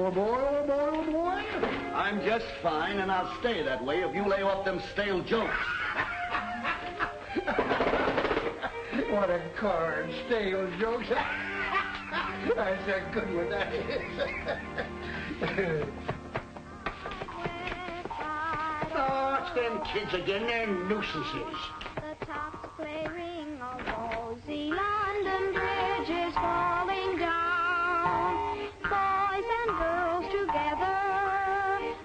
Oh, boy, oh, boy, oh, boy. I'm just fine, and I'll stay that way if you lay off them stale jokes. What a card, stale jokes. That's a good one, that is. Oh, it's them kids again. They're nuisances. The tops flaring, a rosy London bridge is falling down. Boys and girls together,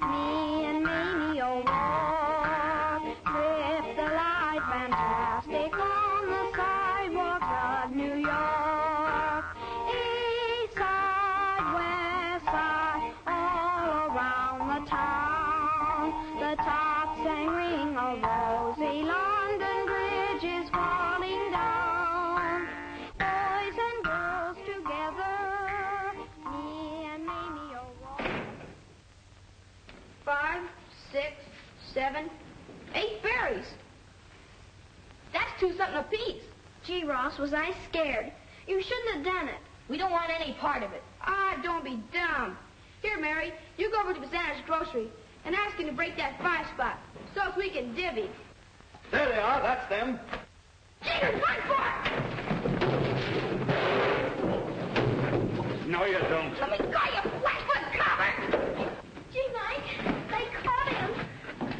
me and Mamie walk. With the light fantastic on the sidewalks of New York. East side, west side, all around the town. The tops sang ring, a rosy London bridge is falling down. Boys and girls together, me and Mamie walk. 5, 6, 7, 8 berries. That's 2 something apiece. Gee, Ross, was I scared. You shouldn't have done it. We don't want any part of it. Ah, don't be dumb. Here, Mary, you go over to Bazander's grocery and ask him to break that 5 spot so as we can divvy. There they are. That's them. Jesus, run for it! No, you don't. Let me go, you flatfoot cover! Gee, Mike, they caught him.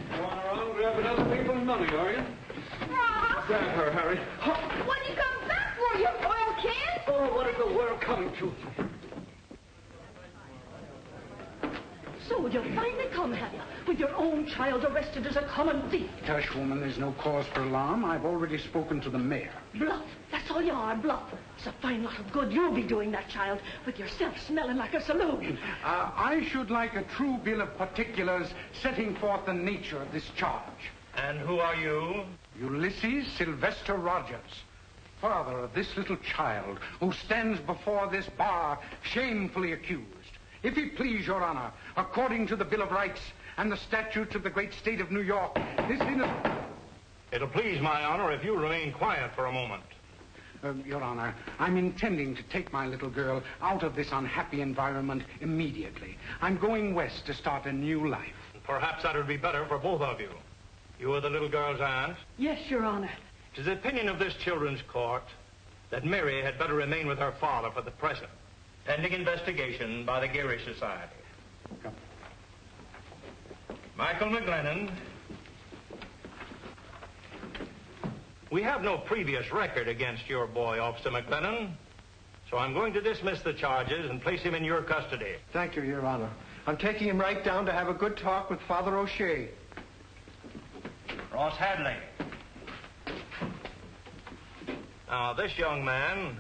Going around grabbing other people's money, are you? Ross! Grab her, Harry. What'd you come back for, you oil can? Oh, what is the world coming to? So you finally come, have you? With your own child arrested as a common thief. Hush, woman, there's no cause for alarm. I've already spoken to the mayor. Bluff. That's all you are, bluff. It's a fine lot of good you'll be doing that child, with yourself smelling like a saloon. I should like a true bill of particulars setting forth the nature of this charge. And who are you? Ulysses Sylvester Rogers, father of this little child who stands before this bar shamefully accused. If it please your honor, according to the Bill of Rights and the statutes of the great state of New York, this innocent... It'll please my honor if you remain quiet for a moment. Your honor, I'm intending to take my little girl out of this unhappy environment immediately. I'm going west to start a new life. Perhaps that would be better for both of you. You are the little girl's aunt. Yes, Your Honor. It is the opinion of this children's court that Mary had better remain with her father for the present, pending investigation by the Geary Society. Come. Michael McGlennon. We have no previous record against your boy, Officer McGlennon, so I'm going to dismiss the charges and place him in your custody. Thank you, Your Honor. I'm taking him right down to have a good talk with Father O'Shea. Ross Hadley. Now, this young man,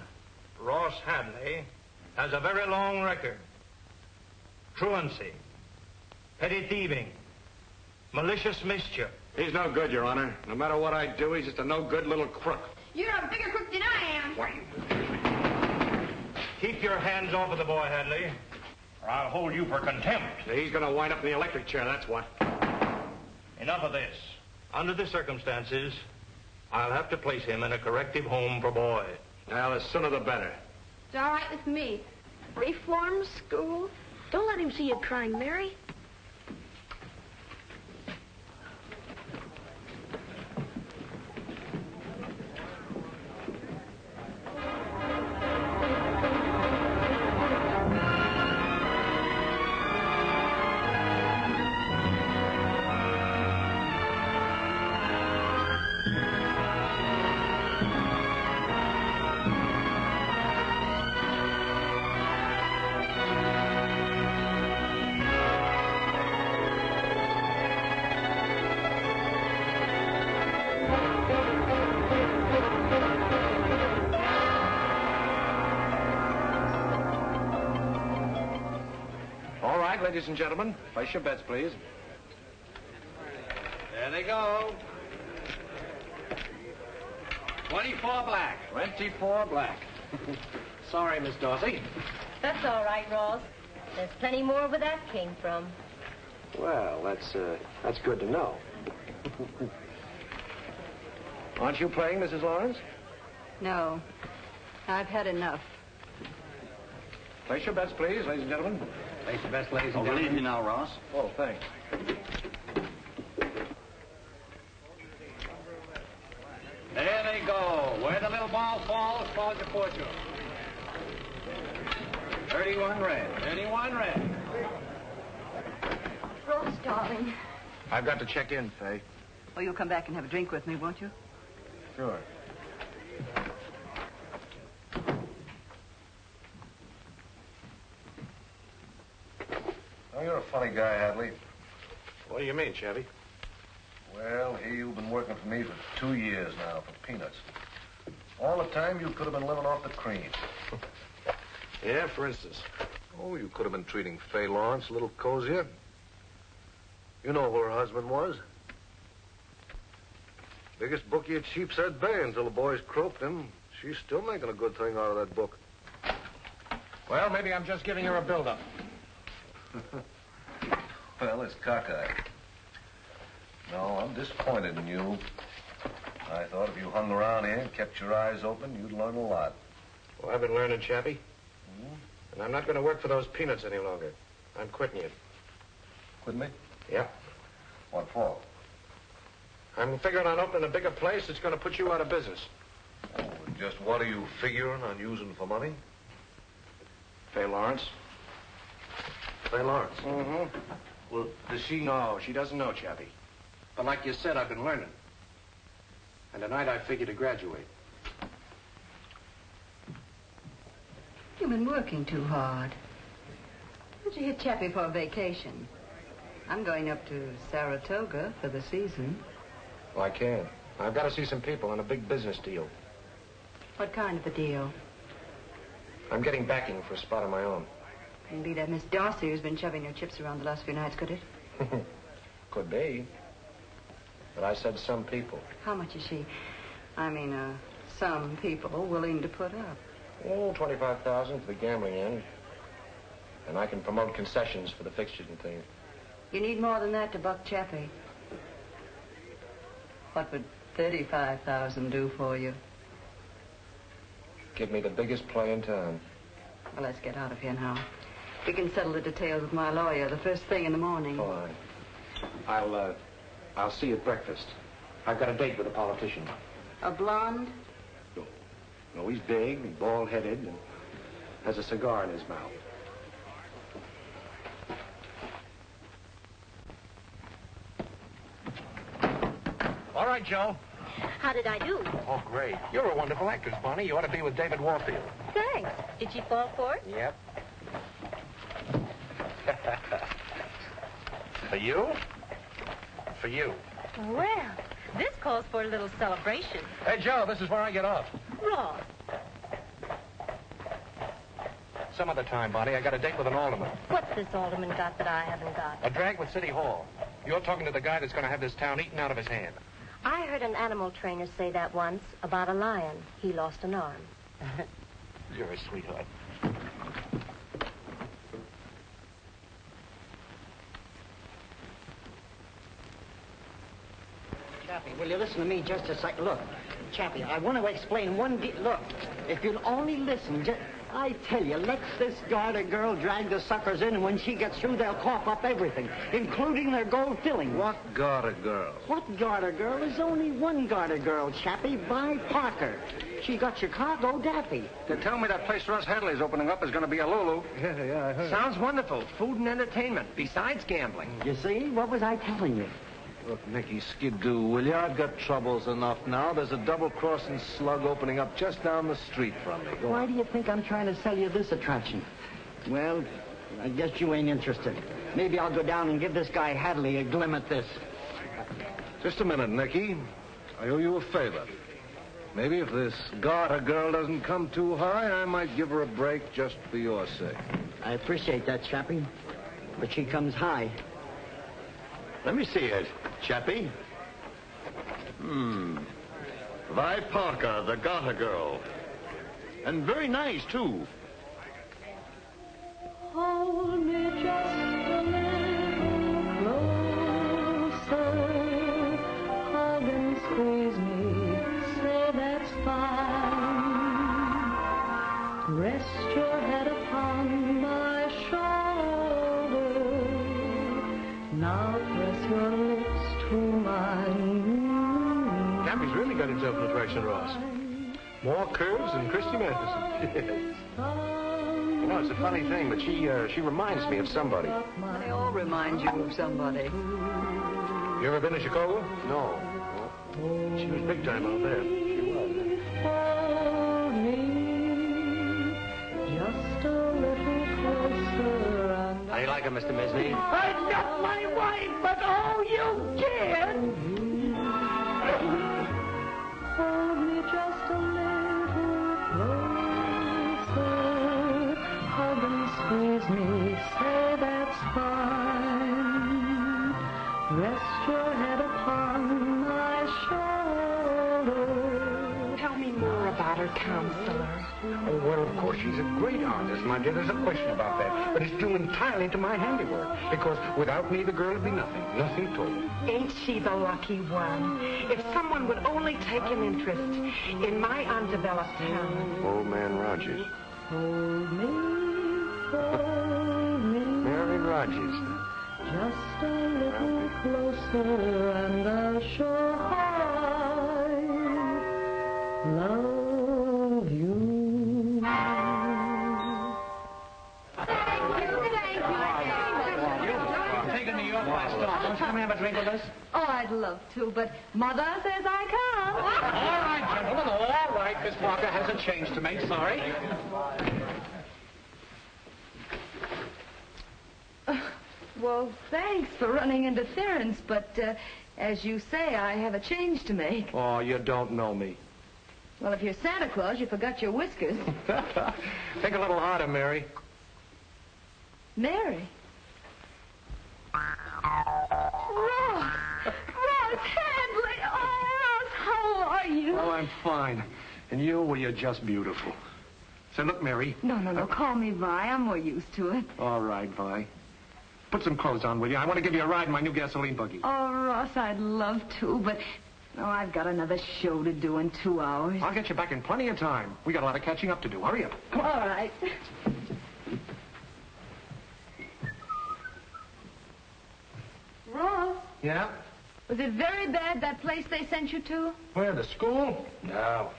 Ross Hadley, has a very long record. Truancy, petty thieving, malicious mischief. He's no good, Your Honor. No matter what I do, he's just a no-good little crook. You're a bigger crook than I am. Keep your hands off of the boy, Hadley, or I'll hold you for contempt. He's going to wind up in the electric chair, that's what. Enough of this. Under the circumstances, I'll have to place him in a corrective home for boys. Well, the sooner the better. It's all right with me. Reform school? Don't let him see you crying, Mary. Ladies and gentlemen, place your bets, please. There they go. 24 black. 24 black. Sorry, Miss Dorsey. That's all right, Ross. There's plenty more where that came from. Well, that's good to know. Aren't you playing, Mrs. Lawrence? No. I've had enough. Place your bets, please, ladies and gentlemen. Place your best, ladies and I'll gentlemen. leave you now, Ross. Oh, thanks. There they go. Where the little ball falls your fortune. 31 red. 31 red. Ross, darling. I've got to check in, Faye. Oh, you'll come back and have a drink with me, won't you? Sure. Oh, you're a funny guy, Hadley. What do you mean, Chevy? Well, here you've been working for me for 2 years now for peanuts. All the time you could have been living off the cream. Yeah, for instance. Oh, you could have been treating Faye Lawrence a little cozier. You know who her husband was. Biggest bookie at Sheepshead Bay until the boys croaked him. She's still making a good thing out of that book. Well, maybe I'm just giving her a build-up. Well, it's cockeyed. No, I'm disappointed in you. I thought if you hung around here and kept your eyes open, you'd learn a lot. Well, I've been learning, Chappie. And I'm not going to work for those peanuts any longer. I'm quitting you. Quitting me? Yeah. What for? I'm figuring on opening a bigger place that's going to put you out of business. Oh, just what are you figuring on using for money? Faye Lawrence. Faye Lawrence? Mm-hmm. Well, does she know? She doesn't know, Chappie. But like you said, I've been learning. And tonight I figure to graduate. You've been working too hard. Why'd you hit Chappie for a vacation? I'm going up to Saratoga for the season. Well, I can't. I've got to see some people on a big business deal. What kind of a deal? I'm getting backing for a spot of my own. Couldn't be that Miss Darcy who's been shoving her chips around the last few nights, could it? Could be. But I said some people. How much is she? I mean, some people willing to put up. Oh, $25,000 for the gambling end. And I can promote concessions for the fixtures and things. You need more than that to buck Chappie. What would $35,000 do for you? Give me the biggest play in town. Well, let's get out of here now. We can settle the details with my lawyer the first thing in the morning. Fine. I'll see you at breakfast. I've got a date with a politician. A blonde? No, he's big and bald-headed and has a cigar in his mouth. All right, Joe. How did I do? Oh, great. You're a wonderful actress, Bonnie. You ought to be with David Warfield. Thanks. Did she fall for it? Yep. For you? For you. Well, this calls for a little celebration. Hey, Joe, this is where I get off. Ross. Some other time, Bonnie. I got a date with an alderman. What's this alderman got that I haven't got? A drag with City Hall. You're talking to the guy that's going to have this town eaten out of his hand. I heard an animal trainer say that once about a lion. He lost an arm. You're a sweetheart. Chappie, will you listen to me just a second? Look, Chappie, I want to explain look, if you'll only listen, I tell you, let this garter girl drag the suckers in, and when she gets through, they'll cough up everything, including their gold fillings. What garter girl? What garter girl? There's only one garter girl, Chappie, Vi Parker. She got Chicago daffy. They tell me that place Ross Hadley's opening up is going to be a Lulu. Yeah, I heard. Sounds wonderful. Food and entertainment, besides gambling. You see? What was I telling you? Look, Nicky Skidoo, will you? I've got troubles enough now. There's a double-crossing slug opening up just down the street from me. Why do you think I'm trying to sell you this attraction? Well, I guess you ain't interested. Maybe I'll go down and give this guy Hadley a glim at this. Just a minute, Nicky. I owe you a favor. Maybe if this garter girl doesn't come too high, I might give her a break just for your sake. I appreciate that, Chappie. But she comes high. Let me see it, Chappie. Vi Parker, the garter girl. And very nice, too. Hold me just a little closer. Hug and squeeze me. Say that's fine. Rest your head upon my shoulder. Now press your lips to mine. Cappy's really got himself an attraction, Ross. More curves than Christy Matheson. You know, it's a funny thing, but she reminds me of somebody. They all remind you of somebody. You ever been to Chicago? No. She was big time out there. She was. Hold me just a little closer and How do you like her, Mr. Mesney? I'm not my wife, but oh, you kid! hold me just a little closer. Hug and squeeze me, say that's fine. Rest your head upon my shoulder. Tell me more about her, counselor. Oh, well, of course, she's a great artist, my dear. There's no question about that. But it's due entirely to my handiwork. Because without me, the girl would be nothing. Nothing at all. Ain't she the lucky one? If someone would only take an interest in my undeveloped talent. Old man Rogers. Hold me. Mary Rogers. Just a little closer and I'll show I love you. Taking me off my stall. Don't you come have a drink with us? Oh, I'd love to, but Mother says I can't. All right, gentlemen, all right. Miss Parker has a change to make. Sorry. Well, thanks for running interference, but as you say, I have a change to make. Oh, you don't know me. Well, if you're Santa Claus, you forgot your whiskers. Think a little harder, Mary. Mary. Ross Hadley. Oh, Ross, how are you? Oh, I'm fine. And you, well, you're just beautiful. Say, look, Mary. No. Call me Vi. I'm more used to it. All right, Vi. Put some clothes on, will you? I want to give you a ride in my new gasoline buggy. Oh, Ross, I'd love to, but... Oh, I've got another show to do in 2 hours. I'll get you back in plenty of time. We got a lot of catching up to do. Hurry up. Come on. All right. Ross, Yeah? was it very bad, that place they sent you to? Where, the school? No.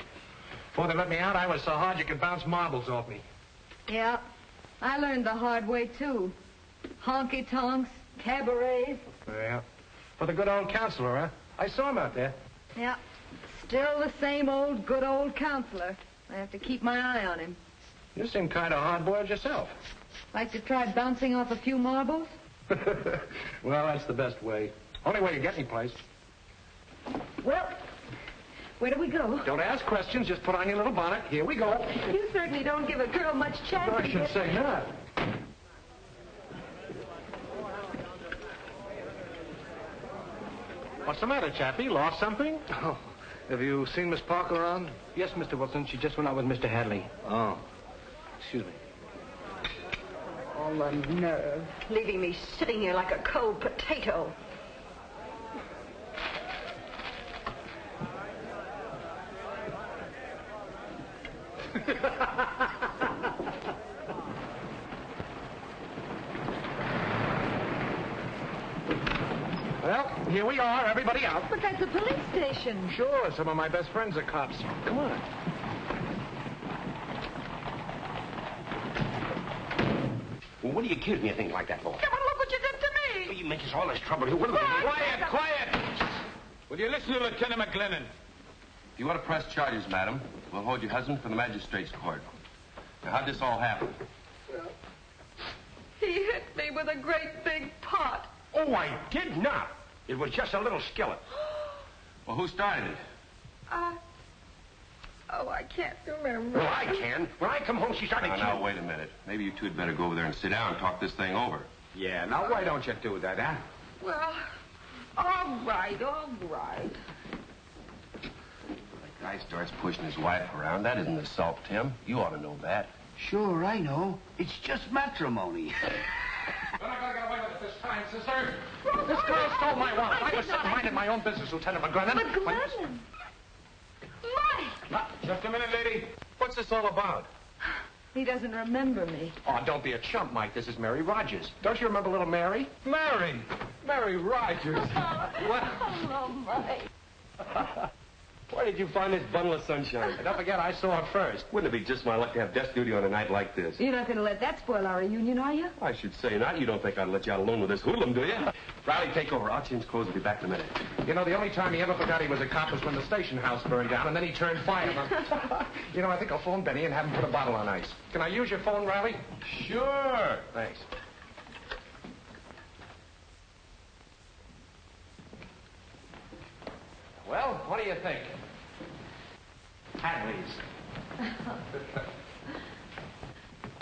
Before they let me out, I was so hard you could bounce marbles off me. Yeah, I learned the hard way, too. Honky-tonks, cabarets. Yeah. For the good old counselor, huh? I saw him out there. Yeah, still the same old good old counselor. I have to keep my eye on him. You seem kind of hard-boiled yourself. Like to try bouncing off a few marbles? Well, that's the best way. Only way to get any place. Well, where do we go? Don't ask questions. Just put on your little bonnet. Here we go. You certainly don't give a girl much chance I to should get... say not. What's the matter, Chappie? Lost something? Oh, have you seen Miss Parker around? Yes, Mr. Wilson. She just went out with Mr. Hadley. Oh, excuse me. All the nerve. Leaving me sitting here like a cold potato. Well, here we are. Everybody out. But that's a police station. Sure, some of my best friends are cops. Come on. Well, what do you accuse me of things like that for? Yeah, but look what you did to me. You make us all this trouble here. What are we... Quiet! Will you listen to Lieutenant McGlennon? If you want to press charges, madam, we'll hold your husband for the magistrate's court. Now, how'd this all happen? He hit me with a great big pot. Oh, I did not. It was just a little skillet. Well, who started it? Oh, I can't remember. Well, I can. When I come home, she started Now, wait a minute. Maybe you two had better go over there and sit down and talk this thing over. Yeah, now why don't you do that, huh? Well, all right. The guy starts pushing his wife around. That isn't assault, Tim. You ought to know that. Sure, I know. It's just matrimony. You're not going to get away with it this time, sister. This girl stole my wallet. I was minding my own business, Lieutenant McGlennon. McGlennon! Mike! Just a minute, lady. What's this all about? He doesn't remember me. Oh, don't be a chump, Mike. This is Mary Rogers. Don't you remember little Mary? Mary! Mary Rogers! What? Hello, Mike. Where did you find this bundle of sunshine? And don't forget, I saw her first. Wouldn't it be just my luck to have desk duty on a night like this? You're not going to let that spoil our reunion, are you? I should say not. You don't think I'd let you out alone with this hoodlum, do you? Riley, take over. I'll change clothes and be back in a minute. You know, the only time he ever forgot he was a cop was when the station house burned down, and then he turned fireman. You know, I think I'll phone Benny and have him put a bottle on ice. Can I use your phone, Riley? Sure. Thanks. Well, what do you think? Hadley's.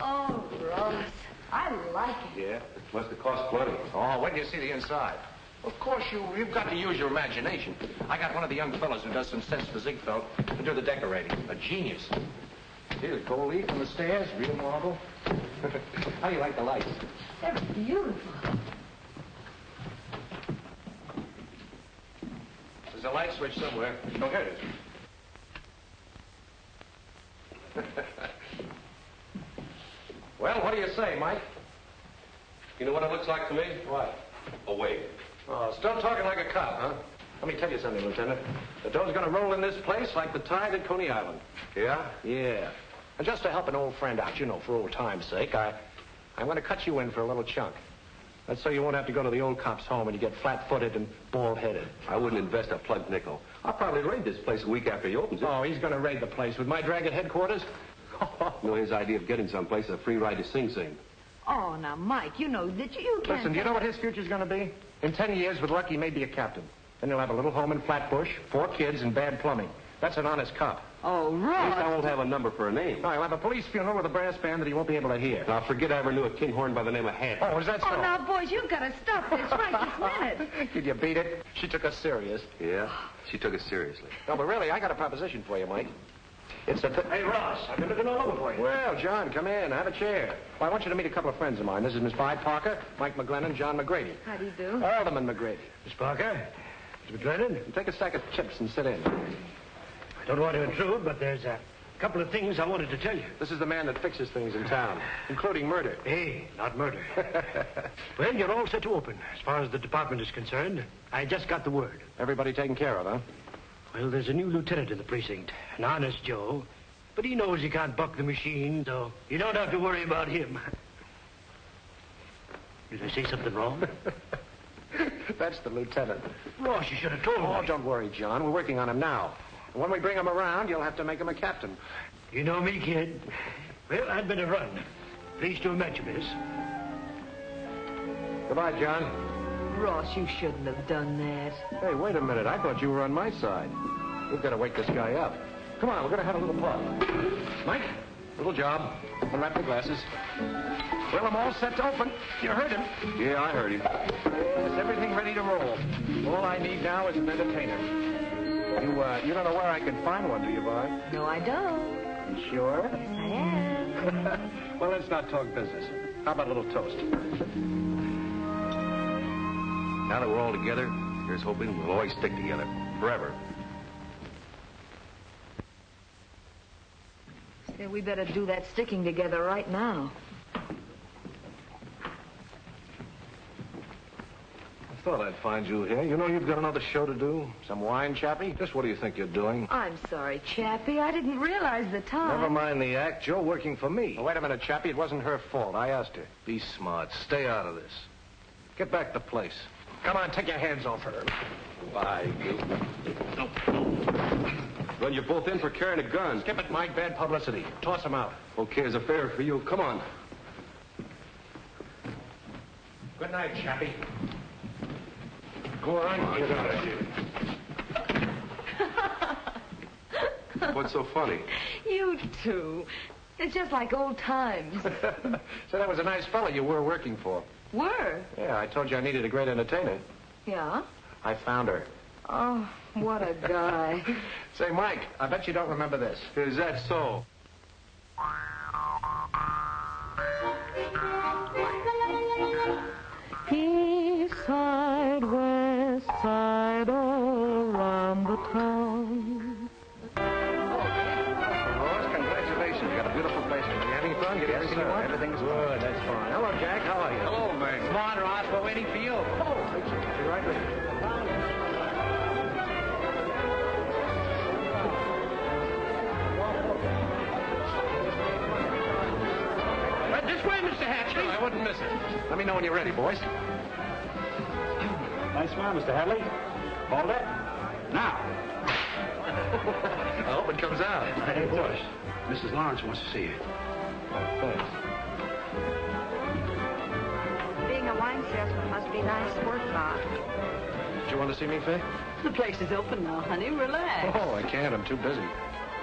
Oh, Ross, I like it. Yeah, it must have cost plenty. Oh, wait till you see the inside. Of course, you've got to use your imagination. I got one of the young fellows who does some sense for Ziegfeld to do the decorating. A genius. See the gold leaf on the stairs, real marble. How do you like the lights? They're beautiful. There's a light switch somewhere. Oh, here it is. Well, what do you say, Mike? You know what it looks like to me? What? A wave. Oh, still talking like a cop, huh? Let me tell you something, Lieutenant. The dough's gonna roll in this place like the tide at Coney Island. Yeah? Yeah. And just to help an old friend out, you know, for old time's sake, I'm gonna cut you in for a little chunk. That's so you won't have to go to the old cop's home and you get flat-footed and bald-headed. I wouldn't invest a plugged nickel. I'll probably raid this place a week after he opens it. Oh, he's gonna raid the place with my drag at headquarters? You know, his idea of getting someplace is a free ride to Sing Sing. Oh, now, Mike, you know that you can't... Listen, do you know what his future's gonna be? In 10 years, with luck, he may be a captain. Then he'll have a little home in Flatbush, 4 kids, and bad plumbing. That's an honest cop. Oh, At least Ross. I won't have a number for a name. No, he'll have a police funeral with a brass band that he won't be able to hear. Now, forget I ever knew a kinghorn by the name of Hat. Oh, is that so? Oh, now, boys, you've got to stop this right this minute. Did you beat it? She took us serious. Yeah, she took it seriously. No, but really, I got a proposition for you, Mike. It's a... Hey, Ross, I've been looking all over for you. Well, John, come in. Have a chair. Well, I want you to meet a couple of friends of mine. This is Miss Vi Parker, Mike McGlennon, John McGrady. How do you do? Alderman McGrady. Miss Parker, Mr. McGlennon. Take a stack of chips and sit in. I don't want to intrude, but there's a couple of things I wanted to tell you. This is the man that fixes things in town, including murder. Hey, not murder. Well, you're all set to open. As far as the department is concerned, I just got the word. Everybody taken care of, huh? Well, there's a new lieutenant in the precinct, an honest Joe. But he knows he can't buck the machine, so you don't have to worry about him. Did I say something wrong? That's the lieutenant. Ross, you should have told me. Oh, don't worry, John. We're working on him now. And when we bring him around, you'll have to make him a captain. You know me, kid. Well, I'd better run. Pleased to have met you, miss. Goodbye, John. Ross, you shouldn't have done that. Hey, wait a minute. I thought you were on my side. We've got to wake this guy up. Come on, we're going to have a little party. Mike, little job. Unwrap the glasses. Well, I'm all set to open. You heard him. Yeah, I heard him. Is everything ready to roll? All I need now is an entertainer. You don't know where I can find one, do you, Vi? No, I don't. You sure? Yes, I am. Well, let's not talk business. How about a little toast? Now that we're all together, here's hoping we'll always stick together. Forever. Say, we better do that sticking together right now. I thought I'd find you here. You know you've got another show to do? Some wine, Chappie? Just what do you think you're doing? I'm sorry, Chappie. I didn't realize the time. Never mind the act. Joe working for me. Well, wait a minute, Chappie. It wasn't her fault. I asked her. Be smart. Stay out of this. Get back to place. Come on, take your hands off her. Bye, you. Run you both in for carrying a gun. Skip it, Mike. Bad publicity. Toss him out. Okay, as a favor for you. Come on. Good night, Chappie. Go on, get out of here. What's so funny? You two. It's just like old times. So that was a nice fellow you were working for. Were? Yeah, I told you I needed a great entertainer. Yeah? I found her. Oh, what a guy. Say, Mike, I bet you don't remember this. Is that so? East side, west side, all around the town. Ross, congratulations Listen, you got a beautiful place. Are you having fun? Getting everything you want? Everything's good. That's fine. Hello, Jack. How are you? Hello, Meg. Come on, Ross. We're waiting for you. Be right with you. This way, Mr. Hatchley. I wouldn't miss it. Let me know when you're ready, boys. Nice smile, Mr. Hadley. Hold it. Now. I hope it comes out. Hey, boys. Mrs. Lawrence wants to see you. Oh, thanks. Being a wine salesman must be nice work, Bob. Did you want to see me, Faye? The place is open now, honey. Relax. Oh, I can't. I'm too busy.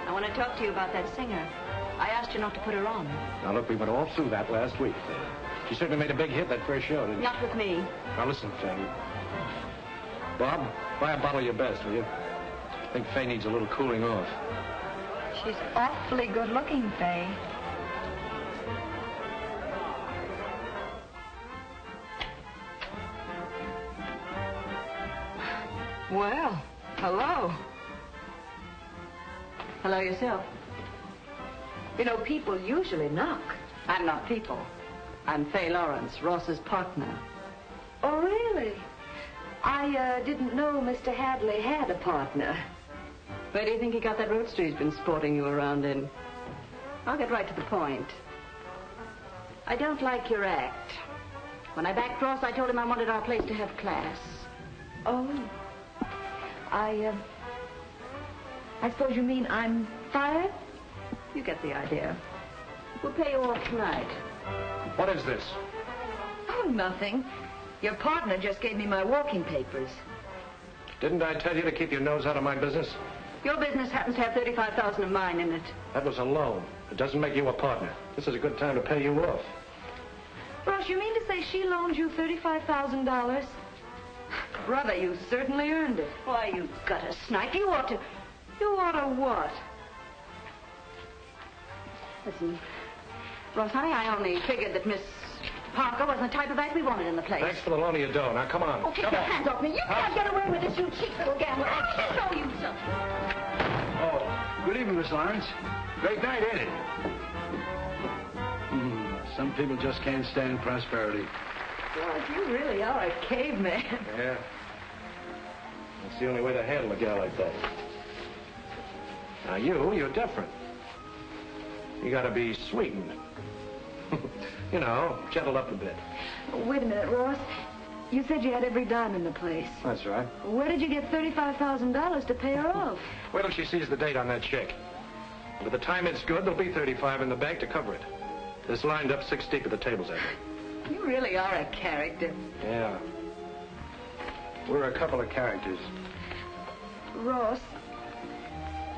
I want to talk to you about that singer. I asked you not to put her on. Now, look, we went all through that last week, Faye. She certainly made a big hit that first show, didn't she? Not with me. Now, listen, Faye. Bob, buy a bottle of your best, will you? I think Faye needs a little cooling off. She's awfully good looking, Faye. Well, hello. Hello yourself. You know, people usually knock. I'm not people. I'm Faye Lawrence, Ross's partner. Oh, really? I didn't know Mr. Hadley had a partner. Where do you think he got that roadster he's been sporting you around in? I'll get right to the point. I don't like your act. When I backed Ross, I told him I wanted our place to have class. Oh. I suppose you mean I'm fired? You get the idea. We'll pay you off tonight. What is this? Oh, nothing. Your partner just gave me my walking papers. Didn't I tell you to keep your nose out of my business? Your business happens to have $35,000 of mine in it. That was a loan. It doesn't make you a partner. This is a good time to pay you off. Ross, you mean to say she loaned you $35,000? Brother, you certainly earned it. Why, you gutter snipe. You ought to what? Listen, Ross, honey, I only figured that Miss Parker wasn't the type of act we wanted in the place. Thanks for the loan of your dough. Now, come on. Oh, take your hands off me. You can't get away with this, you cheap little gambler. I'll show you something. Oh, good evening, Miss Lawrence. Great night, ain't it? Some people just can't stand prosperity. God, you really are a caveman. Yeah. That's the only way to handle a gal like that. Now, you're different. You gotta be sweetened. You know, gentled up a bit. Wait a minute, Ross. You said you had every dime in the place. That's right. Where did you get $35,000 to pay her off? Wait till she sees the date on that check. By the time it's good, there'll be 35 in the bank to cover it. This lined up 6 deep at the tables, I think. You really are a character. Yeah. We're a couple of characters. Ross,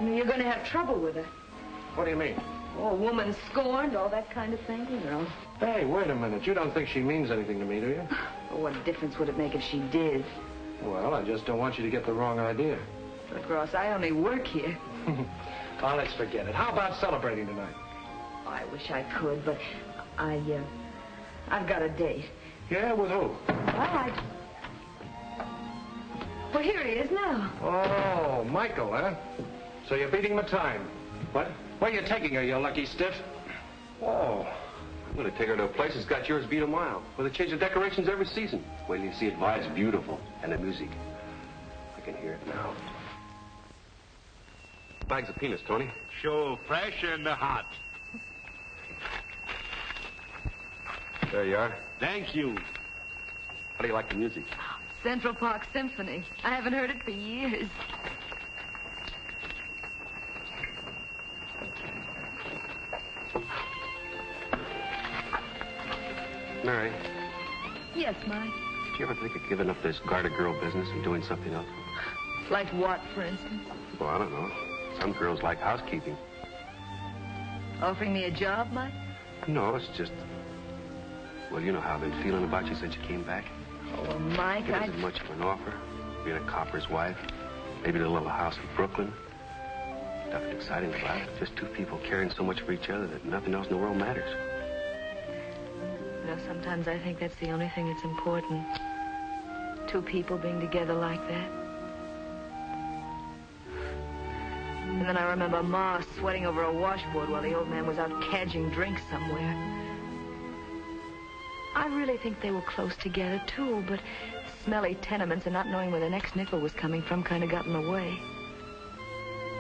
you're going to have trouble with her. What do you mean? Oh, a woman scorned, all that kind of thing, you know. Hey, wait a minute. You don't think she means anything to me, do you? Well, what difference would it make if she did? Well, I just don't want you to get the wrong idea. Look, Ross, I only work here. Oh, let's forget it. How about celebrating tonight? Oh, I wish I could, but I've got a date. Yeah, with who? Well, here he is now. Oh, Michael, huh? So you're beating the time. What? Where are you taking her, you lucky stiff? Oh, I'm going to take her to a place that's got yours beat a mile, where they change the decorations every season. Wait till you see it. Why, it's beautiful. And the music. I can hear it now. Bags of peanuts, Tony. Sure, fresh and hot. There you are. Thank you. How do you like the music? Central Park Symphony. I haven't heard it for years. Mary, Yes, Mike. do you ever think of giving up this garter girl business and doing something else? Like what, for instance? Well, I don't know. Some girls like housekeeping. Offering me a job, Mike? No, it's just... Well, you know how I've been feeling about you since you came back. Oh, Mike, It isn't much of an offer. Being a copper's wife. Maybe the little house in Brooklyn. Nothing exciting about it. Just two people caring so much for each other that nothing else in the world matters. You know, sometimes I think that's the only thing that's important. Two people being together like that. And And then I remember Ma sweating over a washboard while the old man was out cadging drinks somewhere. I really think they were close together, too, but smelly tenements and not knowing where the next nickel was coming from kind of got in the way.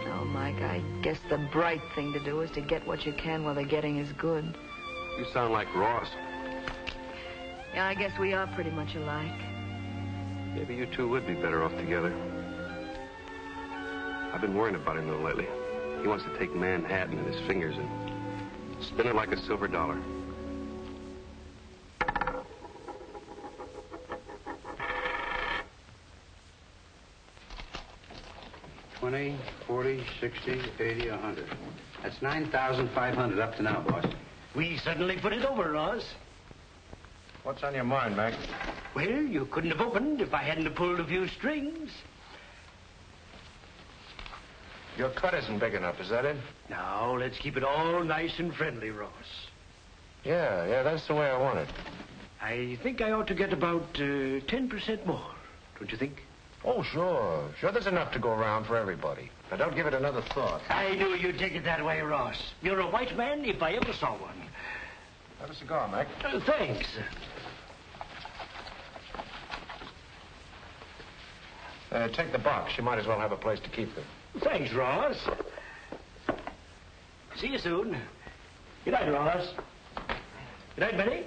Oh, Mike, I guess the bright thing to do is to get what you can while the getting is good. You sound like Ross. Yeah, I guess we are pretty much alike. Maybe you two would be better off together. I've been worrying about him, though, lately. He wants to take Manhattan in his fingers and spin it like a silver dollar. $20, $40, $60, $80, $100. That's $9,500 up to now, boss. We suddenly put it over, Ross. What's on your mind, Mac? Well, you couldn't have opened if I hadn't have pulled a few strings. Your cut isn't big enough, is that it? Now, let's keep it all nice and friendly, Ross. Yeah, that's the way I want it. I think I ought to get about 10% more, don't you think? Oh, sure. Sure, there's enough to go around for everybody. Now, don't give it another thought. I knew you'd take it that way, Ross. You're a white man if I ever saw one. Have a cigar, Mac. Thanks. Take the box. You might as well have a place to keep them. Thanks, Ross. See you soon. Good night, Ross. Good night, Benny.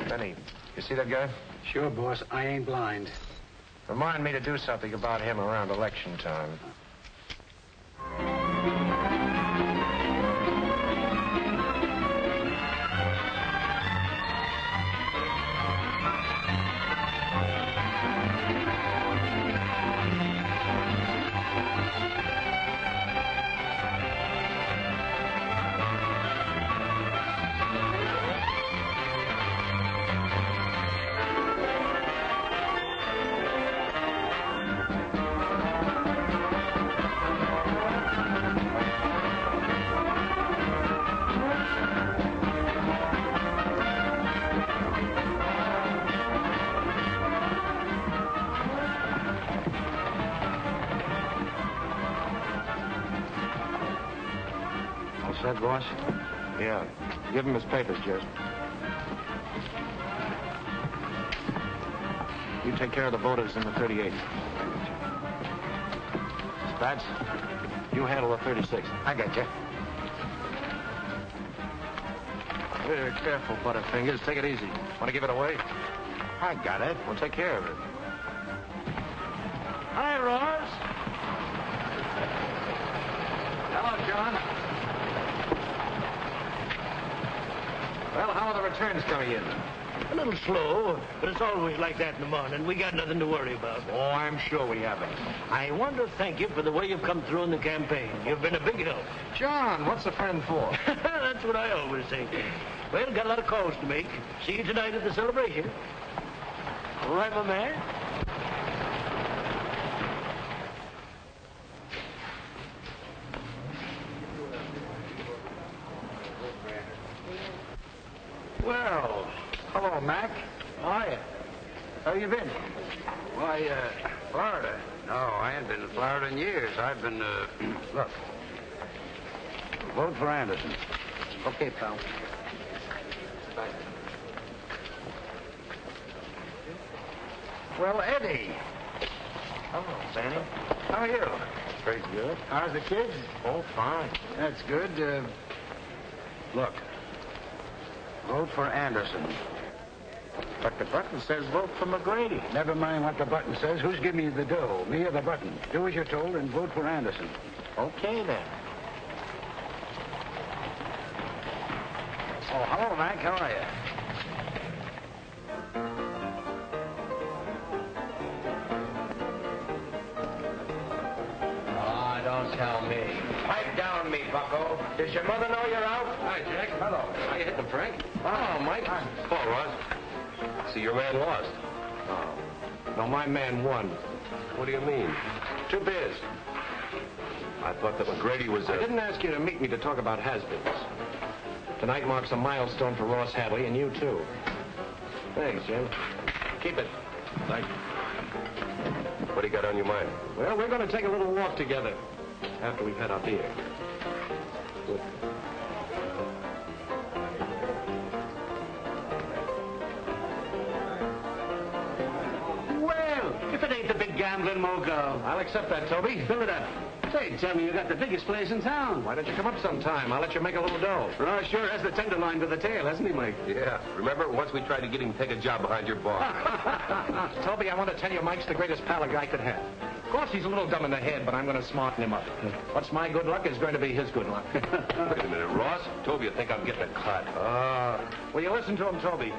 Benny, you see that guy? Sure, boss. I ain't blind. Remind me to do something about him around election time. Set, boss? Yeah. Give him his papers, Jez. You take care of the voters in the 38. Spats, you handle the 36. I got you. Very careful, Butterfingers. Take it easy. Want to give it away? I got it. We'll take care of it. Hi, Ross. Hello, John. Well, how are the returns coming in? A little slow, but it's always like that in the morning. We got nothing to worry about. Oh, I'm sure we haven't. I want to thank you for the way you've come through in the campaign. You've been a big help. John, what's a friend for? That's what I always say. Well, got a lot of calls to make. See you tonight at the celebration. All right, my man? Well, hello, Mac. Hiya. How you been? Why, Florida. No, I ain't been to Florida in years. I've been, look. Vote for Anderson. Okay, pal. Well, Eddie. Hello, Benny. How are you? Pretty good. How's the kids? Oh, fine. That's good. Look. Vote for Anderson. But the button says vote for McGrady. Never mind what the button says. Who's giving you the dough? Me or the button? Do as you're told and vote for Anderson. Okay, then. Oh, hello, Mac. How are you? Ah, don't tell me. Pipe down me, bucko. Does your mother know you're out? Hi, Jack. Hello. How you hitting, Frank? Oh, Mike. Oh, Ross. See, your man lost. Oh. No, my man won. What do you mean? Too biz. I thought that McGrady was I didn't ask you to meet me to talk about has-beens. Tonight marks a milestone for Ross Hadley, and you, too. Thanks, Jim. Keep it. Thank you. What do you you got on your mind? Well, we're going to take a little walk together after we've had our beer. Good. Well, if it ain't the big gambling mogul. I'll accept that, Toby. Fill it up. Say, tell me you got the biggest place in town. Why don't you come up sometime? I'll let you make a little dough. Ross sure has the tenderloin to the tail, hasn't he, Mike? Yeah. Remember, once we tried to get him to take a job behind your bar. Toby, I want to tell you Mike's the greatest pal a guy could have. Of course, he's a little dumb in the head, but I'm going to smarten him up. What's my good luck is going to be his good luck. Wait a minute, Ross. Toby, you think I'm getting a cut? Will you listen to him, Toby?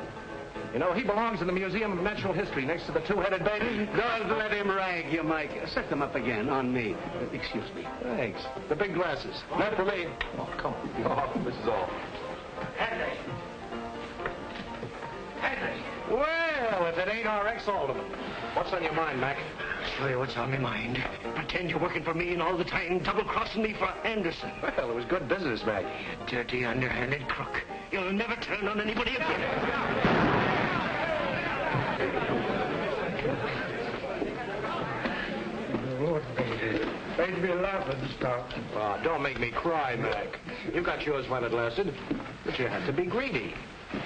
You know, he belongs in the Museum of Natural History next to the two-headed baby. Don't let him rag you, Mike. Set them up again on me. Excuse me. Thanks. The big glasses. Not for me. Oh, come on. Oh, this is all. Hadley. Well, if it ain't our ex-alderman. What's on your mind, Mac? I'll show you what's on my mind. Pretend you're working for me and all the time double-crossing me for Anderson. Well, it was good business, Mac. You dirty, underhanded crook. You'll never turn on anybody again. Lord, made me laugh at the start. Oh, don't make me cry, Mac. You got yours while it lasted, but you had to be greedy.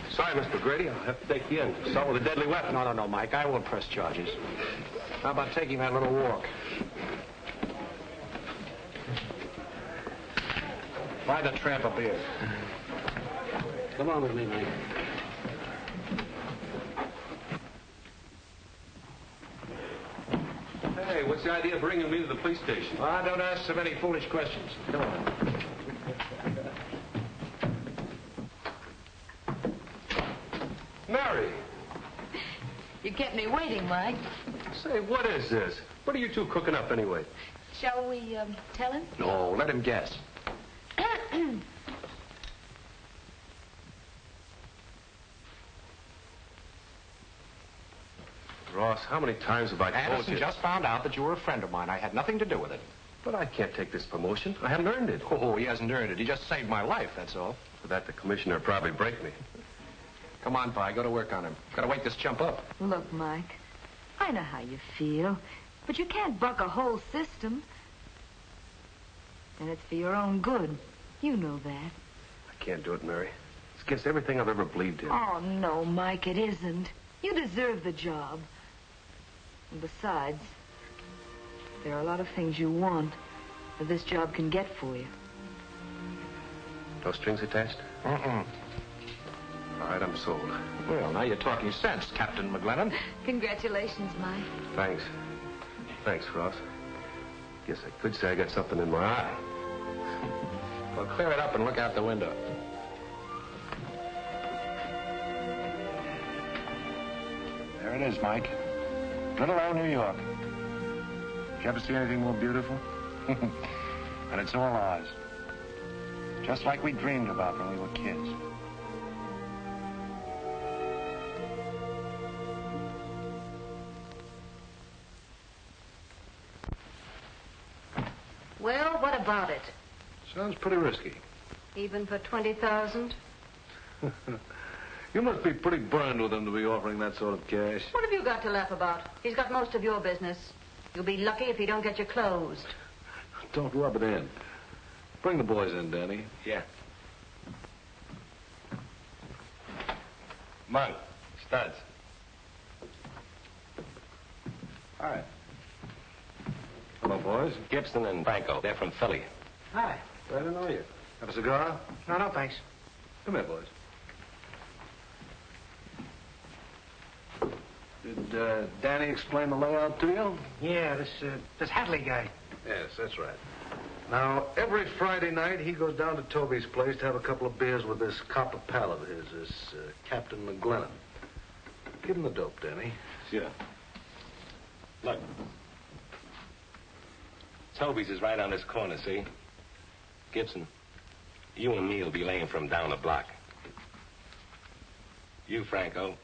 Sorry, Mr. Grady. I'll have to take you in. Assault with a deadly weapon. No, Mike. I won't press charges. How about taking that little walk? Buy the tramp a beer. Come on with me, Mike. Hey, what's the idea of bringing me to the police station? Don't ask so many foolish questions. Come on. Mary! You kept me waiting, Mike. Say, what is this? What are you two cooking up anyway? Shall we tell him? No, let him guess. Ross, how many times have I told Anderson you? just found out that you were a friend of mine. I had nothing to do with it. But I can't take this promotion. I haven't earned it. Oh, he hasn't earned it. He just saved my life, that's all. For that, the commissioner would probably break me. Come on, Pi. Go to work on him. Gotta wake this chump up. Look, Mike, I know how you feel, but you can't buck a whole system. And it's for your own good. You know that. I can't do it, Mary. It's against everything I've ever believed in. Oh, no, Mike, it isn't. You deserve the job. And besides, there are a lot of things you want that this job can get for you. No strings attached? Mm-mm. All right, I'm sold. Well, now you're talking sense, Captain McGlennon. Congratulations, Mike. Thanks. Thanks, Ross. Guess I could say I got something in my eye. Well, clear it up and look out the window. There it is, Mike. Little old New York. Did you ever see anything more beautiful? And it's all ours. Just like we dreamed about when we were kids. Well, what about it? Sounds pretty risky. Even for 20,000? You must be pretty burned with him to be offering that sort of cash. What have you got to laugh about? He's got most of your business. You'll be lucky if he don't get you closed. Don't rub it in. Bring the boys in, Danny. Yeah. Monk, Studs. Hi. Hello, boys. Gibson and Franco. They're from Philly. Hi. Glad to know you. Have a cigar? No, thanks. Come here, boys. Did Danny explain the layout to you? Yeah, this Hadley guy. Yes, that's right. Now, every Friday night, he goes down to Toby's place to have a couple of beers with this copper pal of his, this Captain McGlennon. Give him the dope, Danny. Sure. Look. Toby's is right on this corner, see? Gibson, you and me will be laying from down the block. You, Franco,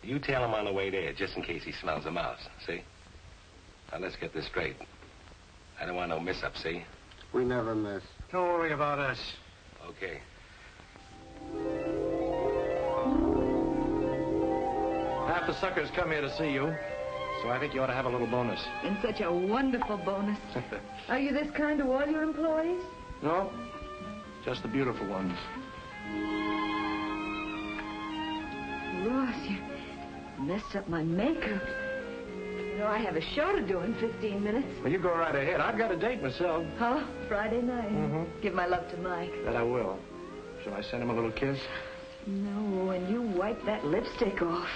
you tail him on the way there just in case he smells a mouse, see? Now, let's get this straight. I don't want no mess-up, see? We never miss. Don't worry about us. Okay. Half the suckers come here to see you. So I think you ought to have a little bonus. And such a wonderful bonus. Are you this kind to all your employees? No, just the beautiful ones. Ross, you messed up my makeup. You know, I have a show to do in 15 minutes. Well, you go right ahead. I've got a date myself. Huh? Friday night. Mm-hmm. Give my love to Mike. That I will. Shall I send him a little kiss? No, and you wipe that lipstick off.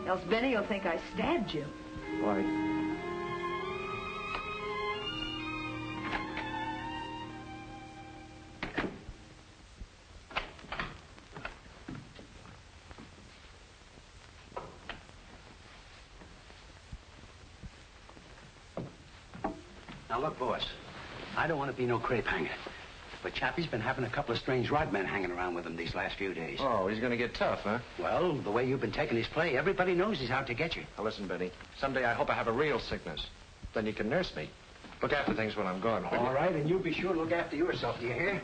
Else Benny will think I stabbed you. Why? Now, look, boss, I don't want to be no crepe hanger, but Chappie's been having a couple of strange rod men hanging around with him these last few days. Oh, he's going to get tough, huh? Well, the way you've been taking his play, everybody knows he's out to get you. Now, listen, Benny. Someday I hope I have a real sickness. Then you can nurse me. Look after things when I'm gone, will you? All right, and you be sure to look after yourself, do you hear?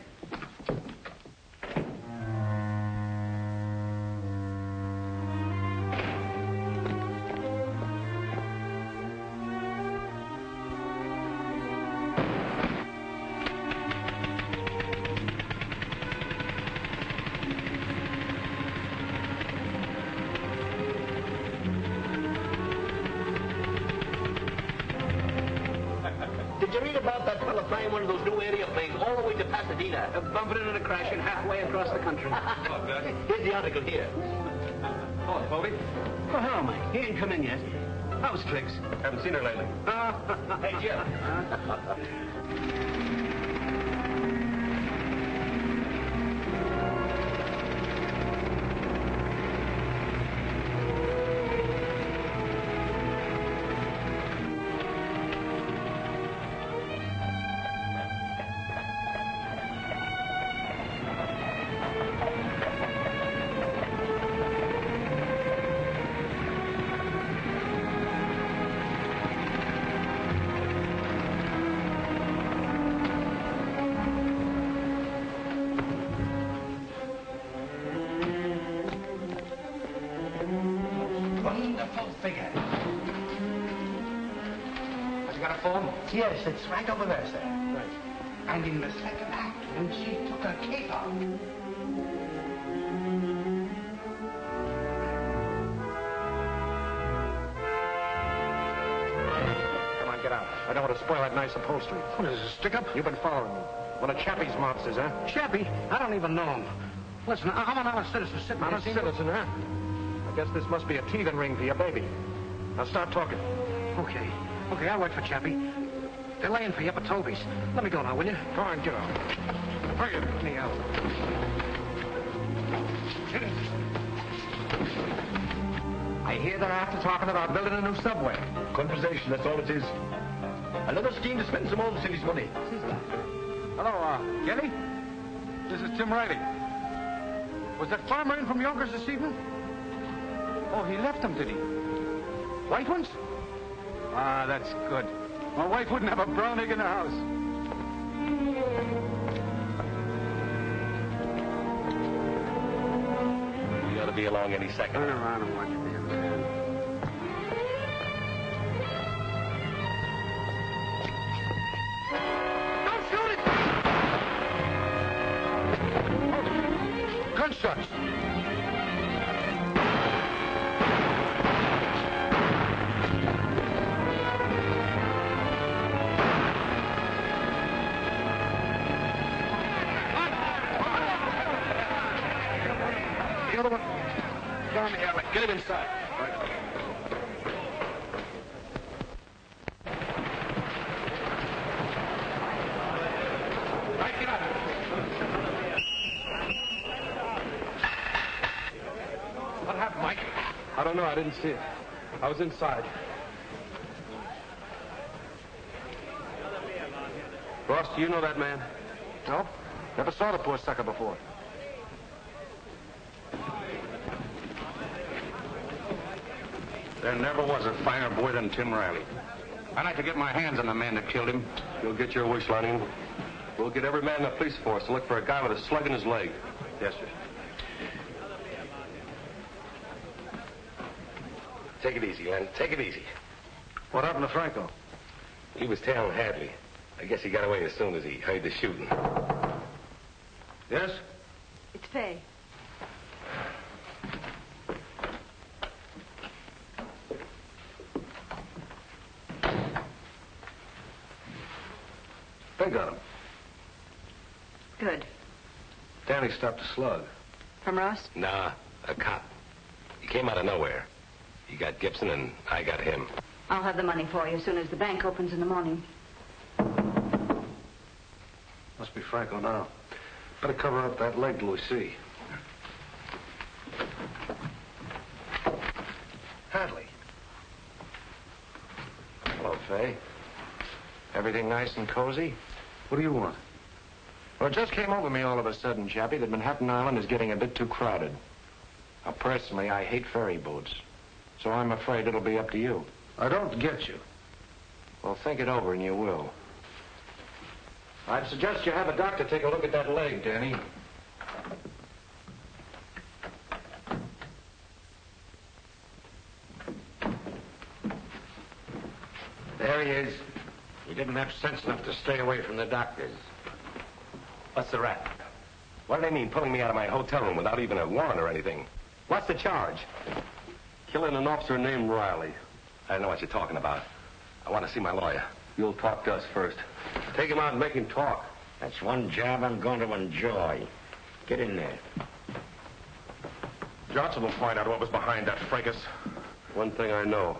Did you read about that fella flying one of those new airplanes all the way to Pasadena? Bumping into the crashing halfway across the country. Here's the article here. Oh, Bobby. Oh, hello, Mike. He ain't come in yet. How's Trix? Haven't seen her lately. Hey, Jim. Wonderful figure. Have you got a phone? Yes, it's right over there, sir. Right. And in the second act, when she took her cape off. Come on, get out. I don't want to spoil that nice upholstery. What is this, a stick-up? You've been following me. One of Chappie's monsters, huh? Chappie? I don't even know him. Listen, I'm an honest citizen sitting I'm here a seeing- citizen, huh? I guess this must be a teething ring for your baby. Now start talking. Okay. Okay, I'll wait for Chappie. They're laying for you up at Toby's. Let me go now, will you? Go on, get out. Hurry it. Me out. I hear they're after talking about building a new subway. Conversation, that's all it is. Another scheme to spend some old city's money. Hello, Getty? This is Tim Riley. Was that farmer in from Yonkers this evening? Oh, he left them, did he? White ones? Ah, that's good. My wife wouldn't have a brown egg in the house. You ought to be along any second. Turn around and watch the other man. Don't shoot it! Gunshots! The other one. Down the alley. Get him inside. Right, get out. What happened, Mike? I don't know. I didn't see it. I was inside. Ross, do you know that man? No? Never saw the poor sucker before. There never was a finer boy than Tim Riley. I'd like to get my hands on the man that killed him. You'll get your wish, Lanning. We'll get every man in the police force to look for a guy with a slug in his leg. Yes, sir. Take it easy, Len. Take it easy. What happened to Franco? He was tailing Hadley. I guess he got away as soon as he heard the shooting. Yes? It's Fay. They got him. Good. Danny stopped a slug. From Ross? Nah, a cop. He came out of nowhere. He got Gibson and I got him. I'll have the money for you as soon as the bank opens in the morning. Must be Franco now. Better cover up that leg till we see. Hadley. Hello, Fay. Everything nice and cozy? What do you want? Well, it just came over me all of a sudden, Chappie, that Manhattan Island is getting a bit too crowded. Now, personally, I hate ferry boats. So I'm afraid it'll be up to you. I don't get you. Well, think it over and you will. I'd suggest you have a doctor take a look at that leg, Danny. There he is. He didn't have sense enough to stay away from the doctors. What's the rap? What do they mean, pulling me out of my hotel room without even a warrant or anything? What's the charge? Killing an officer named Riley. I don't know what you're talking about. I want to see my lawyer. You'll talk to us first. Take him out and make him talk. That's one job I'm going to enjoy. Get in there. Johnson will find out what was behind that fracas. One thing I know.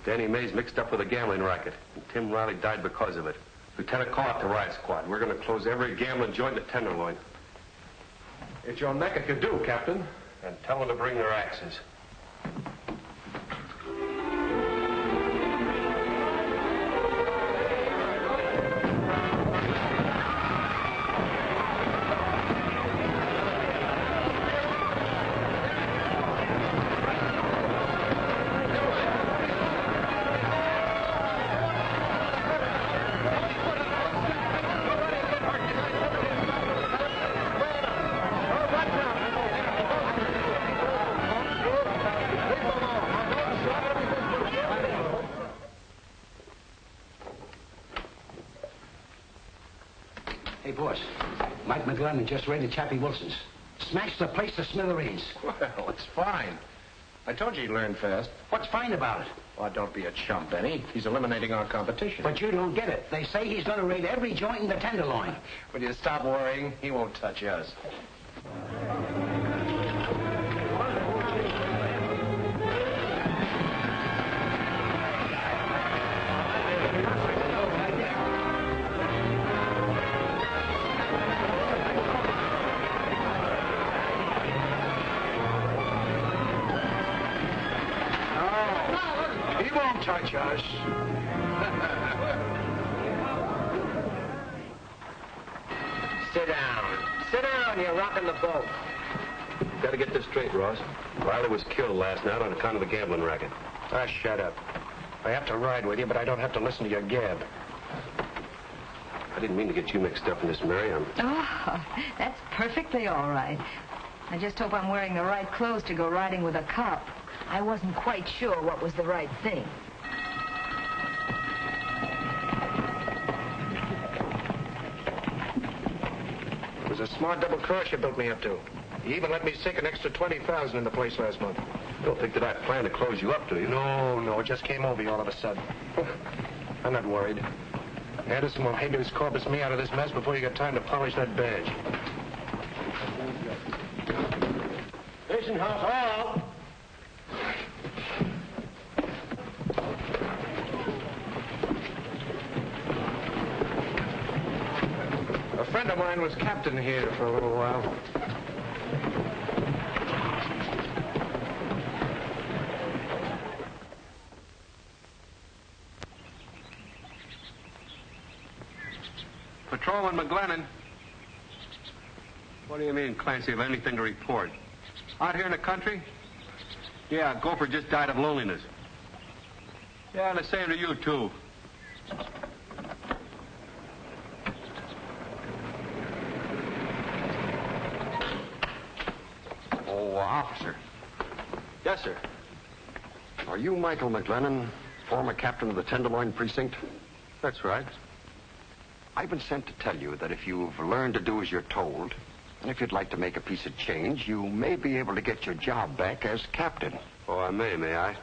Danny Mays mixed up with a gambling racket, and Tim Riley died because of it. Lieutenant, call up the riot squad. We're going to close every gambling joint in the Tenderloin. It's your neck it could do, Captain. And tell them to bring their axes. Hey, boss. Mike McGlennon just raided Chappie Wilson's. Smashed the place to smithereens. Well, it's fine. I told you he'd learn fast. What's fine about it? Oh, don't be a chump, Benny. He's eliminating our competition. But you don't get it. They say he's going to raid every joint in the Tenderloin. Will you stop worrying? He won't touch us. Touch us. Sit down. Sit down. You're rocking the boat. Got to get this straight, Ross. Riley was killed last night on account of the gambling racket. Ah, shut up. I have to ride with you, but I don't have to listen to your gab. I didn't mean to get you mixed up in this, Mary. Oh, that's perfectly all right. I just hope I'm wearing the right clothes to go riding with a cop. I wasn't quite sure what was the right thing. It was a smart double cross you built me up to. You even let me sink an extra $20,000 in the place last month. Don't think that I planned to close you up, do you? No, it just came over you all of a sudden. I'm not worried. Anderson will habeas corpus me out of this mess before you get time to polish that badge. Station house hall. A friend of mine was captain here for a little while. Patrolman McGlennon. What do you mean, Clancy, have anything to report? Out here in the country? Yeah, Gopher just died of loneliness. Yeah, the same to you, too. Oh, officer. Yes, sir. Are you Michael McGlennon? Former captain of the Tenderloin Precinct? That's right. I've been sent to tell you that if you've learned to do as you're told, and if you'd like to make a piece of change, you may be able to get your job back as captain. Oh, I may I?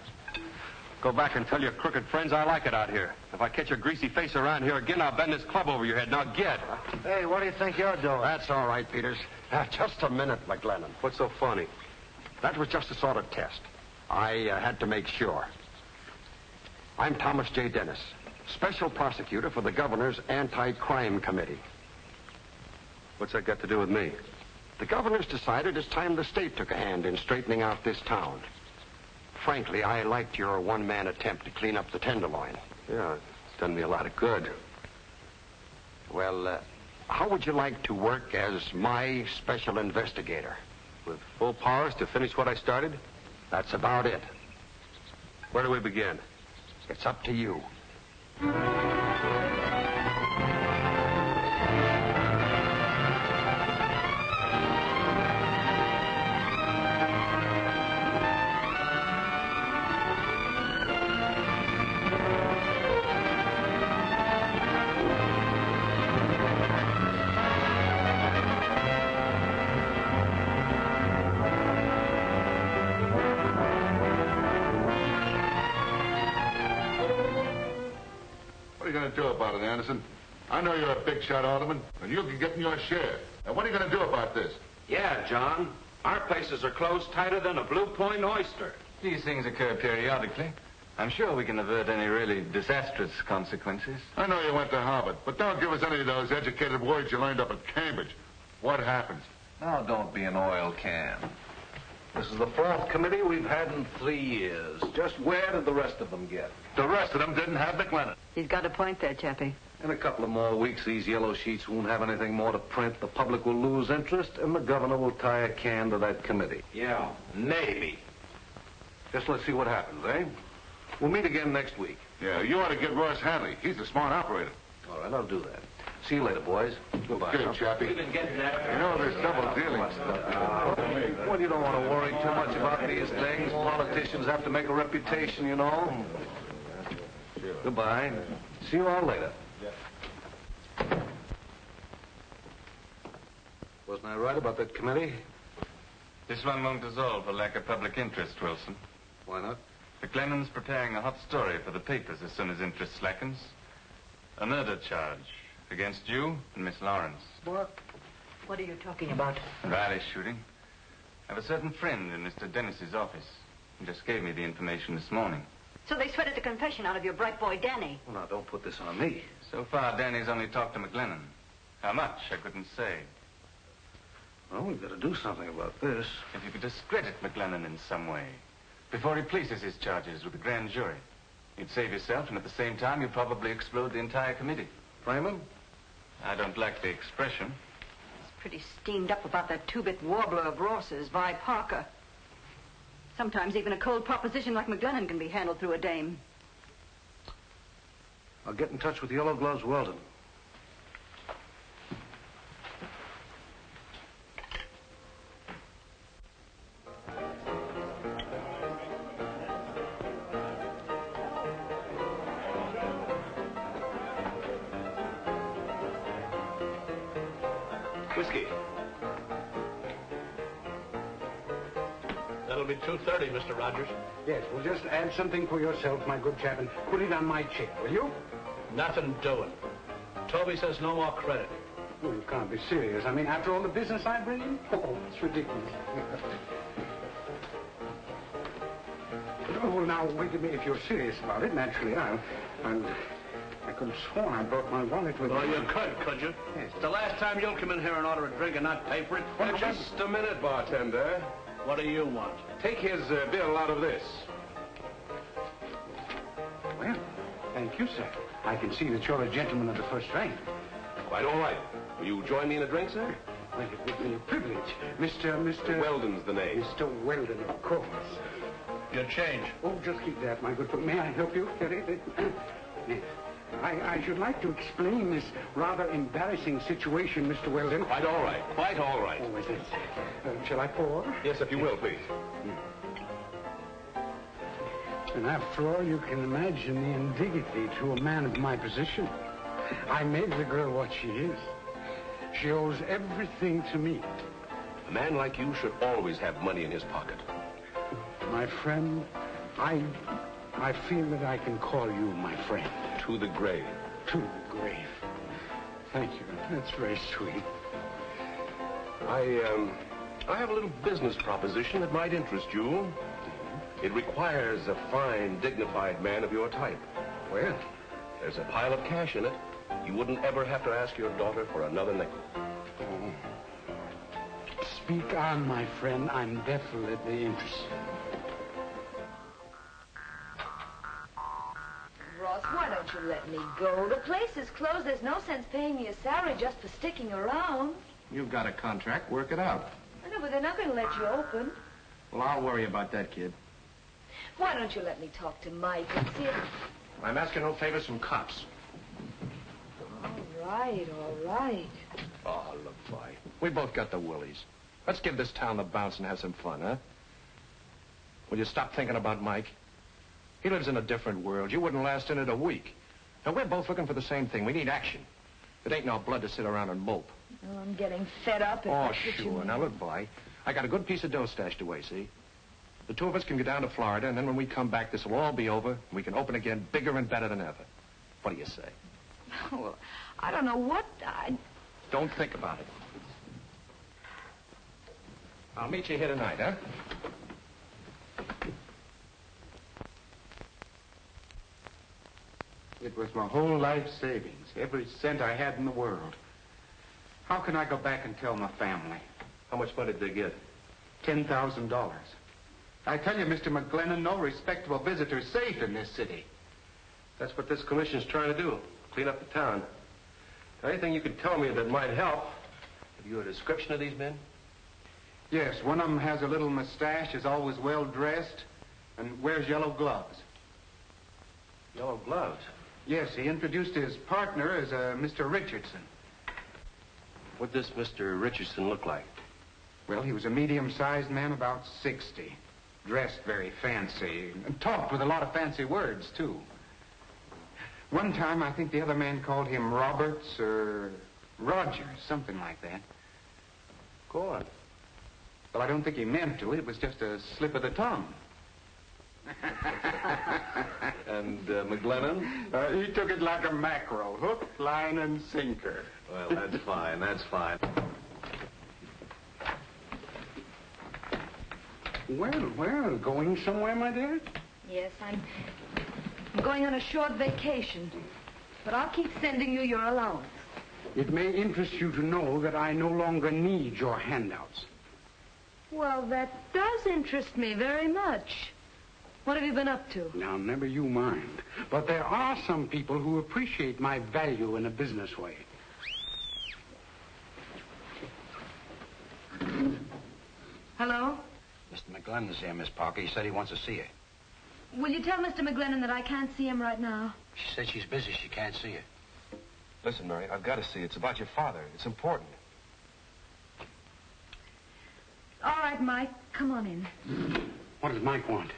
Go back and tell your crooked friends I like it out here. If I catch your greasy face around here again, I'll bend this club over your head. Now get. Hey, what do you think you're doing? That's all right, Peters. Just a minute, McGlennon. What's so funny? That was just a sort of test. I had to make sure. I'm Thomas J. Dennis, Special Prosecutor for the Governor's Anti-Crime Committee. What's that got to do with me? The governor's decided it's time the state took a hand in straightening out this town. Frankly, I liked your one-man attempt to clean up the Tenderloin. Yeah, it's done me a lot of good. Well, how would you like to work as my special investigator? With full powers to finish what I started? That's about it. Where do we begin? It's up to you. What are you going to do about it, Anderson? I know you're a big shot alderman, and you can get in your share. Now, what are you going to do about this? Yeah, John. Our places are closed tighter than a Blue Point oyster. These things occur periodically. I'm sure we can avert any really disastrous consequences. I know you went to Harvard, but don't give us any of those educated words you learned up at Cambridge. What happens? Now, don't be an oil can. This is the fourth committee we've had in 3 years. Just where did the rest of them get? The rest of them didn't have McGlennon. He's got a point there, Chappie. In a couple of more weeks, these yellow sheets won't have anything more to print. The public will lose interest, and the governor will tie a can to that committee. Yeah, maybe. Just let's see what happens, eh? We'll meet again next week. Yeah, you ought to get Ross Hadley. He's a smart operator. All right, I'll do that. See you later, boys. Goodbye. Good, Chappie. We've been getting that. You know, there's double dealing stuff. Well, you don't want to worry too much about these things. Politicians have to make a reputation, you know. Sure. Goodbye. See you all later. Wasn't I right about that committee? This one won't dissolve for lack of public interest, Wilson. Why not? McGlennon's preparing a hot story for the papers as soon as interest slackens. A murder charge against you and Miss Lawrence. What? What are you talking about? Riley shooting. I have a certain friend in Mr. Dennis's office. He just gave me the information this morning. So they sweated the confession out of your bright boy, Danny. Well, now, don't put this on me. So far, Danny's only talked to McGlennon. How much, I couldn't say. Well, we've got to do something about this. If you could discredit McGlennon in some way, before he places his charges with the grand jury, you'd save yourself, and at the same time, you'd probably explode the entire committee. Frame him? I don't like the expression. He's pretty steamed up about that two-bit warbler of Ross's, Vi Parker. Sometimes even a cold proposition like McGlennon can be handled through a dame. I'll get in touch with Yellow Gloves Weldon. Whiskey. That'll be $2.30, Mr. Rogers. Yes, well, just add something for yourself, my good chap, and put it on my check, will you? Nothing doing. Toby says no more credit. Well, you can't be serious. I mean, after all the business I bring in? Oh, it's ridiculous. Oh, well, now, wait a minute. If you're serious about it, naturally, I could have sworn I brought my wallet with me. Well, you could you? Yes. It's the last time you'll come in here and order a drink and not pay for it. Well, just a minute, bartender. What do you want? Take his bill out of this. Well, thank you, sir. I can see that you're a gentleman of the first rank. Quite all right. Will you join me in a drink, sir? Well, it would be a privilege. Mr. Weldon's the name. Mr. Weldon, of course. Your change. Oh, just keep that, my good friend. May I help you? Yes. I should like to explain this rather embarrassing situation, Mr. Weldon. Quite all right. Quite all right. Oh, is it? Shall I pour? Yes, if you will, please. And after all, you can imagine the indignity to a man of my position. I made the girl what she is. She owes everything to me. A man like you should always have money in his pocket. My friend, I feel that I can call you my friend. To the grave. To the grave. Thank you. That's very sweet. I have a little business proposition that might interest you. It requires a fine, dignified man of your type. Well? There's a pile of cash in it. You wouldn't ever have to ask your daughter for another nickel. Oh. Speak on, my friend. I'm definitely interested. Ross, why don't you let me go? The place is closed. There's no sense paying me a salary just for sticking around. You've got a contract. Work it out. I know, but they're not going to let you open. Well, I'll worry about that, kid. Why don't you let me talk to Mike and see if... I'm asking no favors from cops. All right, all right. Oh, look, Vi. We both got the willies. Let's give this town the bounce and have some fun, huh? Will you stop thinking about Mike? He lives in a different world. You wouldn't last in it a week. Now, we're both looking for the same thing. We need action. It ain't no blood to sit around and mope. Well, I'm getting fed up. Oh, sure. Now, look, Vi. I got a good piece of dough stashed away, see? The two of us can go down to Florida, and then when we come back, this will all be over, and we can open again bigger and better than ever. What do you say? Well, I don't know what Don't think about it. I'll meet you here tonight, huh? It was my whole life savings, every cent I had in the world. How can I go back and tell my family? How much money did they get? $10,000. I tell you, Mr. McGlennon, no respectable visitor is safe in this city. That's what this commission's trying to do. Clean up the town. Anything you could tell me that might help? Have you a description of these men? Yes, one of them has a little mustache, is always well-dressed, and wears yellow gloves. Yellow gloves? Yes, he introduced his partner as Mr. Richardson. What'd this Mr. Richardson look like? Well, he was a medium-sized man, about 60. Dressed very fancy, and talked with a lot of fancy words, too. One time, I think the other man called him Roberts or Rogers, something like that. Go on. Well, I don't think he meant to. It was just a slip of the tongue. And McGlennon? He took it like a mackerel. Hook, line, and sinker. Well, that's fine. That's fine. Well, going somewhere, my dear? Yes, I'm going on a short vacation. But I'll keep sending you your allowance. It may interest you to know that I no longer need your handouts. Well, that does interest me very much. What have you been up to? Now, never you mind. But there are some people who appreciate my value in a business way. Hello? Mr. McGlennon's here, Miss Parker. He said he wants to see you. Will you tell Mr. McGlennon that I can't see him right now? She said she's busy. She can't see you. Listen, Mary, I've got to see. It's about your father. It's important. All right, Mike. Come on in. What does Mike want?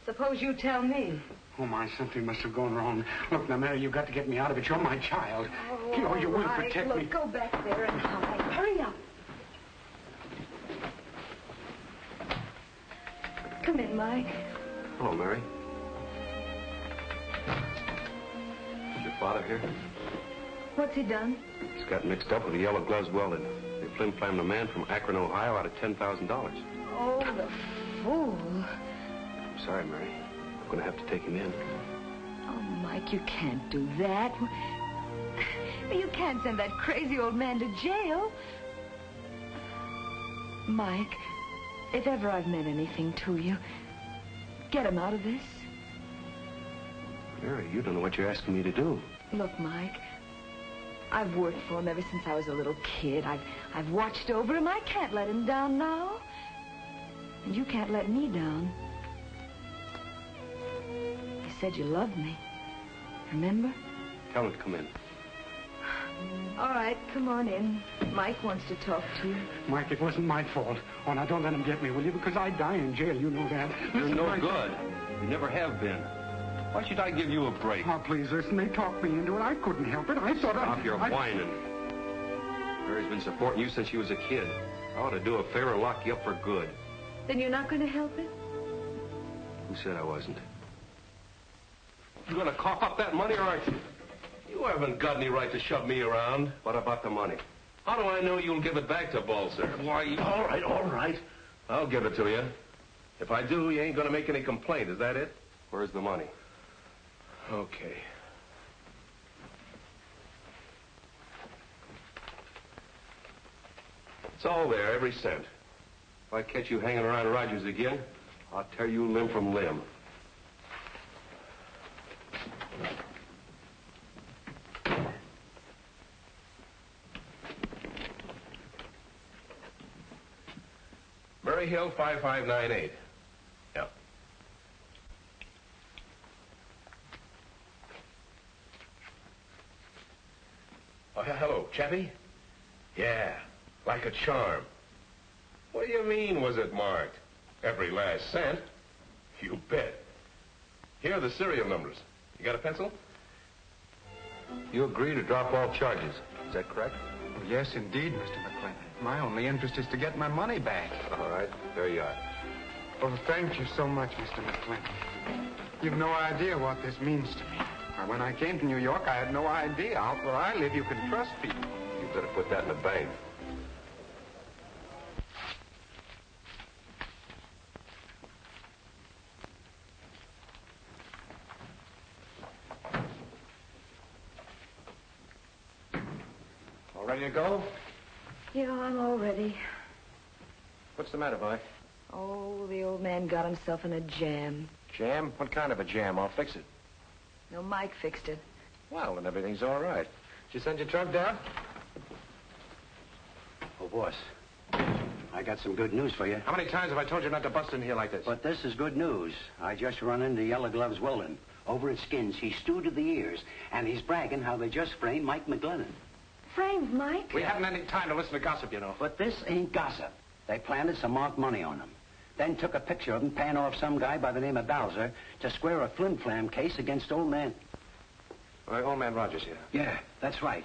Suppose you tell me. Oh, my, something must have gone wrong. Look, now, Mary, you've got to get me out of it. You're my child. Oh, you will right. protect me. Look, go back there and hide. Hurry up. Come in, Mike. Hello, Mary. Is your father here? What's he done? He's got mixed up with the yellow gloves welded. They flim-flammed a man from Akron, Ohio out of $10,000. Oh, the fool. I'm sorry, Mary. I'm going to have to take him in. Oh, Mike, you can't do that. You can't send that crazy old man to jail. Mike, if ever I've meant anything to you, get him out of this. Mary, you don't know what you're asking me to do. Look, Mike, I've worked for him ever since I was a little kid. I've watched over him. I can't let him down now. And you can't let me down. You said you loved me. Remember? Tell him to come in. All right, come on in. Mike wants to talk to you. Mike, it wasn't my fault. Oh, now, don't let him get me, will you? Because I'd die in jail, you know that. You're no good. You never have been. Why should I give you a break? Oh, please listen. They talked me into it. I couldn't help it. I thought Stop your whining. Mary's been supporting you since she was a kid. I ought to do a favor and lock you up for good. Then you're not going to help it? Who said I wasn't? You going to cough up that money, or aren't you? You haven't got any right to shove me around. What about the money? How do I know you'll give it back to Balzer? Why, all right. I'll give it to you. If I do, you ain't going to make any complaint. Is that it? Where's the money? Okay. It's all there, every cent. If I catch you hanging around Rogers again, I'll tear you limb from limb. Murray Hill, 5598. Yep. Oh, hello, Chappie? Yeah, like a charm. What do you mean, was it marked? Every last cent? You bet. Here are the serial numbers. You got a pencil? You agree to drop all charges. Is that correct? Well, yes, indeed, Mr. McGlennon. My only interest is to get my money back. All right, there you are. Oh, thank you so much, Mr. McGlennon. You've no idea what this means to me. When I came to New York, I had no idea. Out where I live, you can trust people. You better put that in the bank. All ready to go? Yeah, I'm all ready. What's the matter, boy? Oh, the old man got himself in a jam. Jam? What kind of a jam? I'll fix it. No, Mike fixed it. Well, then everything's all right. Did you send your truck down? Oh, boss, I got some good news for you. How many times have I told you not to bust in here like this? But this is good news. I just run into Yellow Gloves Weldon. Over at Skins, he's stewed to the ears, and he's bragging how they just framed Mike McGlennon. Framed Mike? We haven't any time to listen to gossip, you know. But this ain't gossip. They planted some marked money on him. Then took a picture of him paying off some guy by the name of Balzer to square a flim-flam case against old man. Old man Rogers here. Yeah, that's right.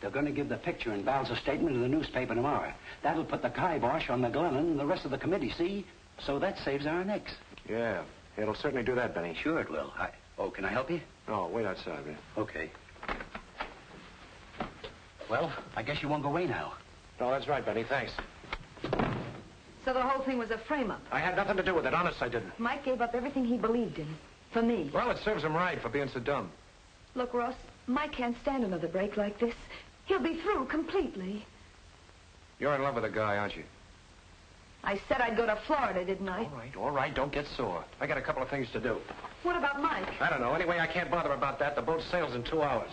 They're going to give the picture and Balzer's statement to the newspaper tomorrow. That'll put the kibosh on McGlennon and the rest of the committee, see? So that saves our necks. Yeah, it'll certainly do that, Benny. Sure it will. Oh, can I help you? No, wait outside, man. Okay. Well, I guess you won't go away now. No, that's right, Benny. Thanks. So the whole thing was a frame-up. I had nothing to do with it. Honest, I didn't. Mike gave up everything he believed in. For me. Well, it serves him right for being so dumb. Look, Ross, Mike can't stand another break like this. He'll be through completely. You're in love with a guy, aren't you? I said I'd go to Florida, didn't I? All right. Don't get sore. I got a couple of things to do. What about Mike? I don't know. Anyway, I can't bother about that. The boat sails in 2 hours.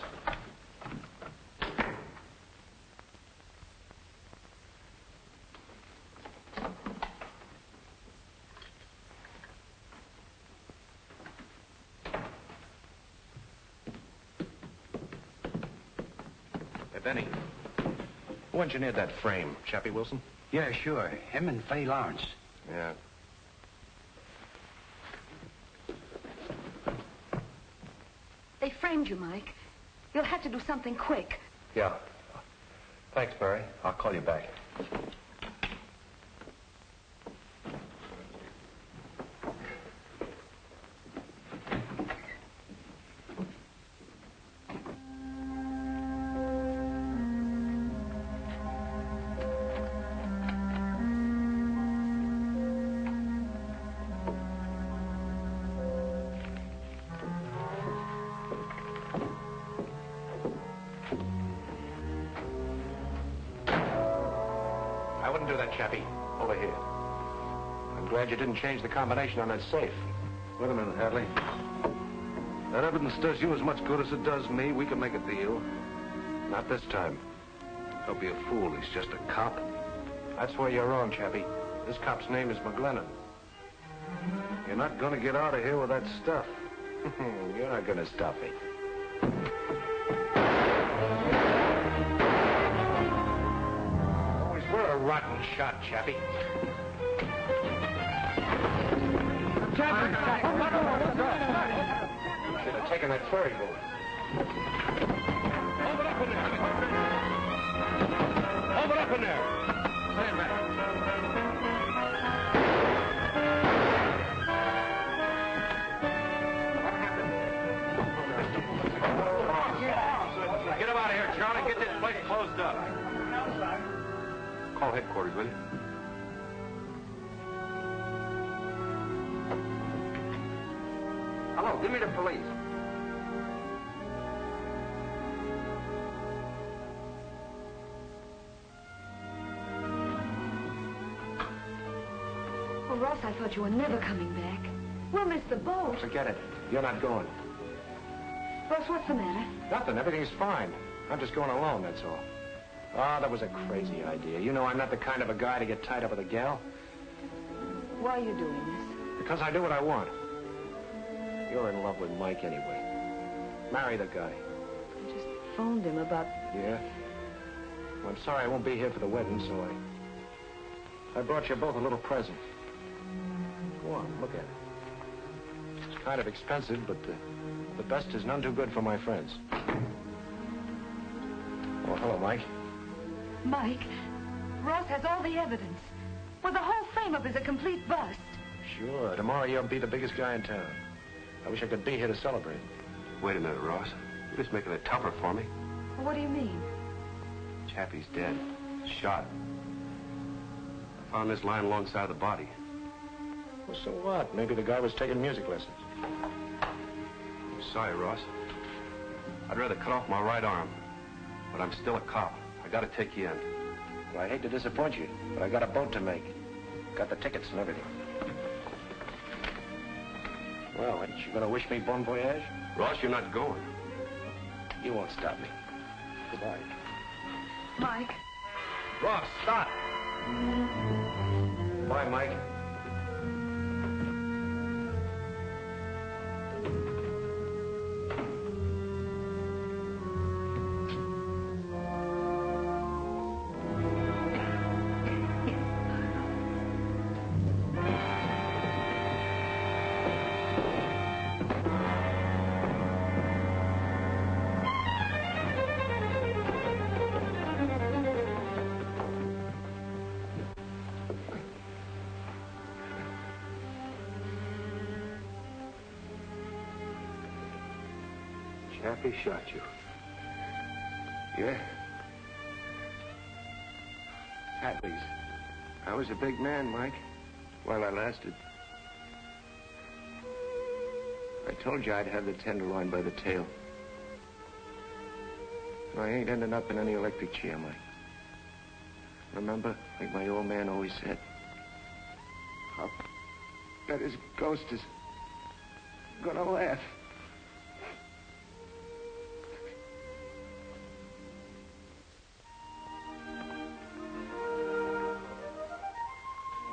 Benny, who engineered that frame? Chappie Wilson? Yeah, sure. Him and Fay Lawrence. Yeah. They framed you, Mike. You'll have to do something quick. Yeah. Thanks, Mary. I'll call you back. Chappie, over here. I'm glad you didn't change the combination on that safe. Wait a minute, Hadley. That evidence does you as much good as it does me. We can make a deal. Not this time. Don't be a fool. He's just a cop. That's where you're wrong, Chappie. This cop's name is McGlennon. You're not going to get out of here with that stuff. You're not going to stop me. We're a rotten shot, Chappie. Take Should have taken that ferry boat. Hold it up in there. Hold it up in there. Stand back. Get him out of here, Charlie. Get this place closed up. Call headquarters, will you? Hello, give me the police. Oh, Ross, I thought you were never coming back. We'll miss the boat. Forget it. You're not going. Ross, what's the matter? Nothing. Everything's fine. I'm just going alone, that's all. Oh, that was a crazy idea. You know I'm not the kind of a guy to get tied up with a gal. Why are you doing this? Because I do what I want. You're in love with Mike anyway. Marry the guy. I just phoned him about... Yeah? Well, I'm sorry I won't be here for the wedding, so I brought you both a little present. Go on, look at it. It's kind of expensive, but the best is none too good for my friends. Oh, hello, Mike. Mike, Ross has all the evidence. Well, the whole frame-up is a complete bust. Sure. Tomorrow you'll be the biggest guy in town. I wish I could be here to celebrate. Wait a minute, Ross. You're just making it tougher for me. Well, what do you mean? Chappie's dead. Shot. I found this lying alongside the body. Well, so what? Maybe the guy was taking music lessons. I'm sorry, Ross. I'd rather cut off my right arm. But I'm still a cop. I gotta take you in. Well, I hate to disappoint you, but I got a boat to make. Got the tickets and everything. Well, ain't you gonna wish me bon voyage? Ross, you're not going. You won't stop me. Goodbye. Mike. Ross, stop! Bye, Mike. Chappie shot you. Yeah. Hadley's. I was a big man, Mike, while I lasted. I told you I'd have the tenderloin by the tail. And I ain't ending up in any electric chair, Mike. Remember, like my old man always said, I'll bet his ghost is gonna laugh.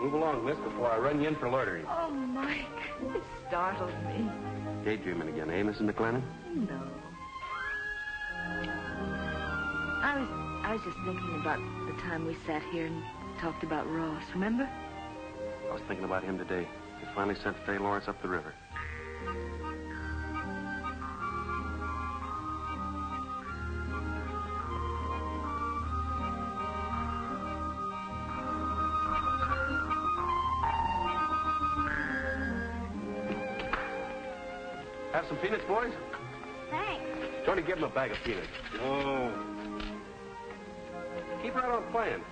Move along, miss, before I run you in for loitering. Oh, Mike, it startled me. Daydreaming again, eh, Mrs. McGlennon? No. I was just thinking about the time we sat here and talked about Ross, remember? I was thinking about him today. They finally sent Fay Lawrence up the river. Have some peanuts, boys? Thanks. Tony, give him a bag of peanuts. Oh. Keep right on playing.